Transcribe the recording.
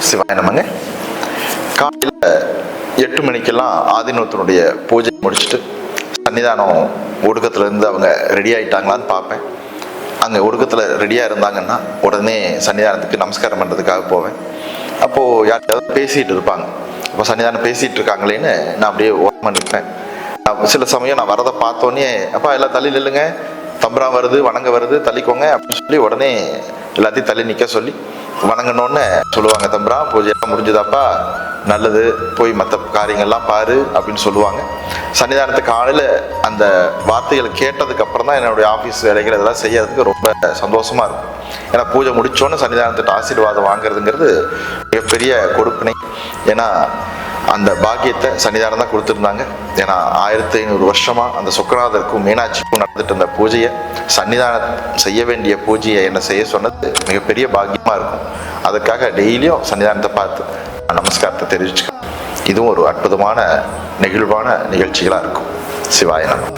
சிவாய நமங்க. காலையில் 8 மணிக்கெல்லாம் ஆதீனத்தினுடைய பூஜை முடிச்சுட்டு சன்னிதானம் ஒடுக்கத்துலேருந்து அவங்க ரெடி ஆகிட்டாங்களான்னு பார்ப்பேன். அங்கே ஒடுக்கத்தில் ரெடியாக இருந்தாங்கன்னா உடனே சன்னிதானத்துக்கு நமஸ்காரம் பண்ணுறதுக்காக போவேன். அப்போது யார்கிட்ட பேசிகிட்டு இருப்பாங்க. அப்போ சன்னிதானம் பேசிகிட்டு இருக்காங்களேன்னு நான் அப்படியே ஓரமாக நிற்பேன். சில சமயம் நான் வரதை பார்த்தோன்னே, அப்பா எல்லாம் தள்ளி நில்லுங்க, தம்பரா வருது, வணங்க வருது, தள்ளிக்கோங்க அப்படின்னு சொல்லி உடனே எல்லாத்தையும் தள்ளி நிற்க சொல்லி வணங்கணுன்னு சொல்லுவாங்க. தம்பரா பூஜையெல்லாம் முடிஞ்சுதாப்பா, நல்லது, போய் மற்ற காரியங்கள்லாம் பாரு அப்படின்னு சொல்லுவாங்க. சன்னிதானத்துக்கு காலையில் அந்த வார்த்தைகளை கேட்டதுக்கு அப்புறம் தான் என்னுடைய ஆஃபீஸ் வேலைகள் இதெல்லாம் செய்யறதுக்கு ரொம்ப சந்தோஷமாக இருக்கும். ஏன்னா பூஜை முடிச்சோன்னு சன்னிதானத்திட்ட ஆசீர்வாதம் வாங்குறதுங்கிறது மிகப்பெரிய கொடுப்பினை. ஏன்னா அந்த பாக்கியத்தை சன்னிதானம் தான் கொடுத்துருந்தாங்க. ஏன்னா 1500 வருஷமாக அந்த சொக்கநாதருக்கும் மீனாட்சிக்கும் நடந்துட்டு இருந்த பூஜையை, சன்னிதானம் செய்ய வேண்டிய பூஜையை என்ன செய்ய சொன்னது மிகப்பெரிய பாக்கியமாக இருக்கும். அதுக்காக டெய்லியும் சன்னிதானத்தை பார்த்து நமஸ்காரத்தை தெரிவிச்சுக்கலாம். இதுவும் ஒரு அற்புதமான நெகிழ்வான நிகழ்ச்சிகளாக இருக்கும். சிவாய நமः.